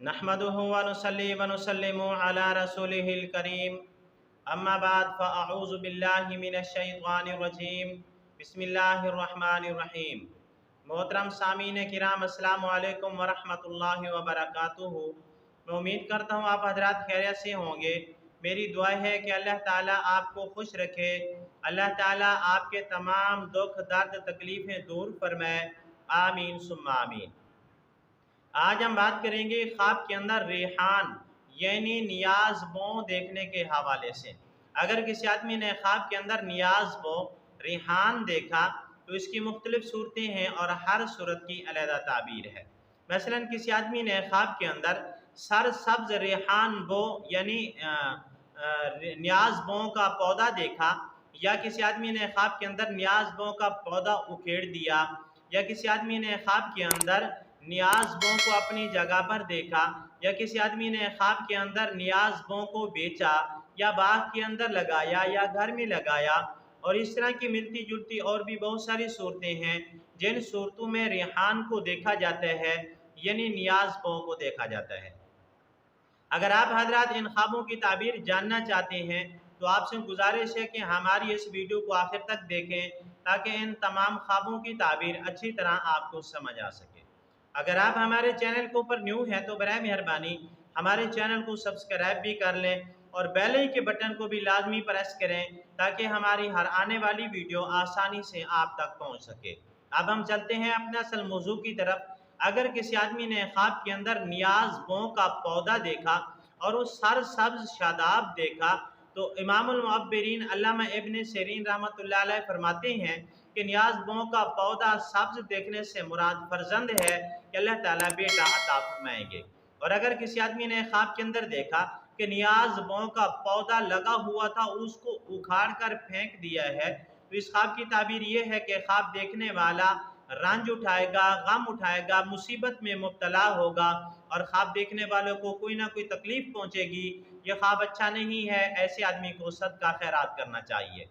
नहमदुहु व नुसल्ली व नुसल्लिमु अला रसूलिहिल करीम अम्मा बाद फ़अऊज़ु बिल्लाहि मिनश शैतानिर रजीम बिस्मिल्लाहिर रहमानिर रहीम। मोहतरम सामीन किराम अस्सलामु अलैकुम व रहमतुल्लाहि व बरकातुहू। मैं उम्मीद करता हूँ आप हजरात खैरियत से होंगे। मेरी दुआ है कि अल्लाह ताला आपको खुश रखे, अल्लाह ताला आपके तमाम दुख दर्द तकलीफ़ें दूर फरमाए, आमीन सुम्मा आमीन। आज हम बात करेंगे ख्वाब के अंदर रेहान यानी नियाज बो देखने के हवाले से। अगर किसी आदमी ने ख्वाब के अंदर नियाज बो रेहान देखा तो इसकी मुख्तलिफ सूरतें हैं और हर सूरत की अलहदा ताबीर है। मसलन किसी आदमी ने ख्वाब के अंदर सर सब्ज रेहान बो यानी नियाज बो का पौधा देखा, या किसी आदमी ने ख्वाब के अंदर नियाज बो का पौधा उखेड़ दिया, या किसी आदमी ने ख्वाब के अंदर नियाज बो को अपनी जगह पर देखा, या किसी आदमी ने ख्वाब के अंदर नियाज बो को बेचा या बाग के अंदर लगाया या घर में लगाया, और इस तरह की मिलती जुलती और भी बहुत सारी सूरतें हैं जिन सूरतों में रेहान को देखा जाता है यानी नियाज बो को देखा जाता है। अगर आप हजरात इन ख्वाबों की ताबीर जानना चाहते हैं तो आपसे गुजारिश है कि हमारी इस वीडियो को आखिर तक देखें ताकि इन तमाम ख्वाबों की ताबीर अच्छी तरह आपको समझ आ सके। अगर आप हमारे चैनल के ऊपर न्यू हैं तो बराए मेहरबानी हमारे चैनल को सब्सक्राइब भी कर लें और बेल के बटन को भी लाजमी प्रेस करें ताकि हमारी हर आने वाली वीडियो आसानी से आप तक पहुंच सके। अब हम चलते हैं अपने असल मौजू की तरफ। अगर किसी आदमी ने ख्वाब के अंदर नियाज बो का पौधा देखा और वो सर सब्ज शादाब देखा तो इमामुल मुअब्बिरीन अल्लामा इब्न सीरीन रहमतुल्लाह अलैह फरमाते हैं कि नियाज बो का पौधा सब्ज देखने से मुराद फर्जंद है कि अल्लाह ताला बेटा अता फरमाएंगे। और अगर किसी आदमी ने ख्वाब के अंदर देखा कि नियाज बो का पौधा लगा हुआ था उसको उखाड़ कर फेंक दिया है तो इस ख्वाब की ताबीर ये है कि ख्वाब देखने वाला रंज उठाएगा, गम उठाएगा, मुसीबत में मुब्तला होगा और ख्वाब देखने वालों को कोई ना कोई तकलीफ पहुंचेगी। ये ख्वाब अच्छा नहीं है, ऐसे आदमी को सदका खैरात करना चाहिए।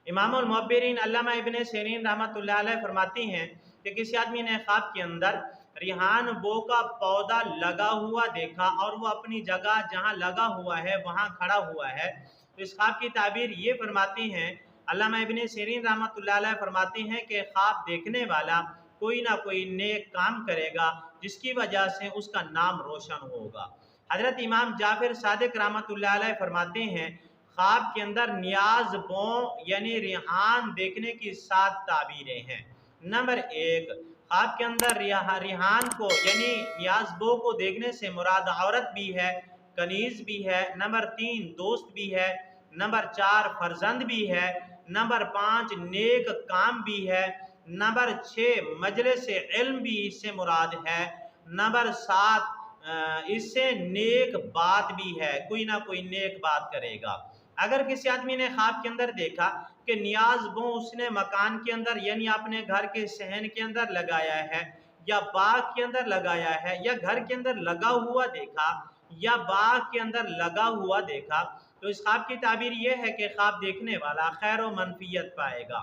इमामुल मुअब्बिरीन अल्लामा इब्न सीरीन रहमतुल्लाह अलैह फरमाती हैं कि किसी आदमी ने ख्वाब के अंदर रिहान बो का पौधा लगा हुआ देखा और वो अपनी जगह जहाँ लगा हुआ है वहाँ खड़ा हुआ है तो इस ख्वाब की ताबीर ये फरमाती हैं अल्लामा इब्न सीरीन रहमतुल्लाह अलैह फरमाते हैं कि ख्वाब देखने वाला कोई ना कोई नेक काम करेगा जिसकी वजह से उसका नाम रोशन होगा। हजरत इमाम जाफिर सादिक रहमतुल्लाह अलैह फरमाते हैं ख्वाब के अंदर नियाज बो यानी रिहान देखने की 7 ताबीरें हैं। नंबर 1, ख्वाब के अंदर रिहान को यानी नियाज बो को देखने से मुराद औरत भी है, कनीज भी है। नंबर 3, दोस्त भी है। नंबर 4, फर्जंद भी है। नंबर 5, नेक काम भी है। नंबर 6, मजलिस इल्म भी इससे मुराद है। नंबर 7, इससे नेक बात भी है, कोई ना कोई नेक बात करेगा। अगर किसी आदमी ने ख्वाब के अंदर देखा कि नियाज बो उसने मकान के अंदर यानी अपने घर के सहन के अंदर लगाया है या बाग के अंदर लगाया है या घर के अंदर लगा हुआ देखा या बाग के अंदर लगा हुआ देखा तो इस ख्वाब की ताबीर यह है कि ख्वाब देखने वाला खैर व मनफियत पाएगा।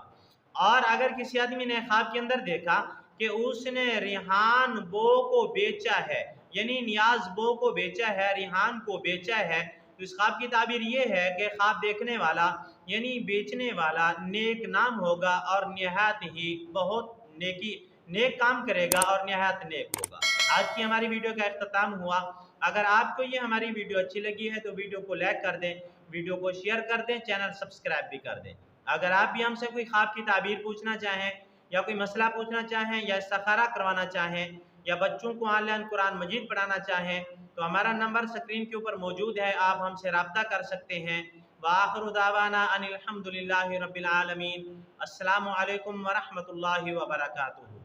और अगर किसी आदमी ने ख्वाब के अंदर देखा कि उसने रिहान बो को बेचा है यानी नियाज बो को बेचा है, रिहान को बेचा है तो इस ख्वाब की ताबीर ये है कि ख्वाब देखने वाला यानी बेचने वाला नेक नाम होगा और निहायत ही बहुत नेक काम करेगा और निहायत नेक होगा। आज की हमारी वीडियो का इख्तिताम हुआ। अगर आपको ये हमारी वीडियो अच्छी लगी है तो वीडियो को लाइक कर दें, वीडियो को शेयर कर दें, चैनल सब्सक्राइब भी कर दें। अगर आप भी हमसे कोई ख्वाब की ताबीर पूछना चाहें या कोई मसला पूछना चाहें या इस्तिखारा करवाना चाहें या बच्चों को ऑनलाइन कुरान मजीद पढ़ाना चाहें तो हमारा नंबर स्क्रीन के ऊपर मौजूद है, आप हमसे रब्ता कर सकते हैं। वाखिरु दावाना अनिल हम्दुलिल्लाहि रब्बिल आलमीन। अस्सलामु अलैकुम व रहमतुल्लाहि व बरकातुहू।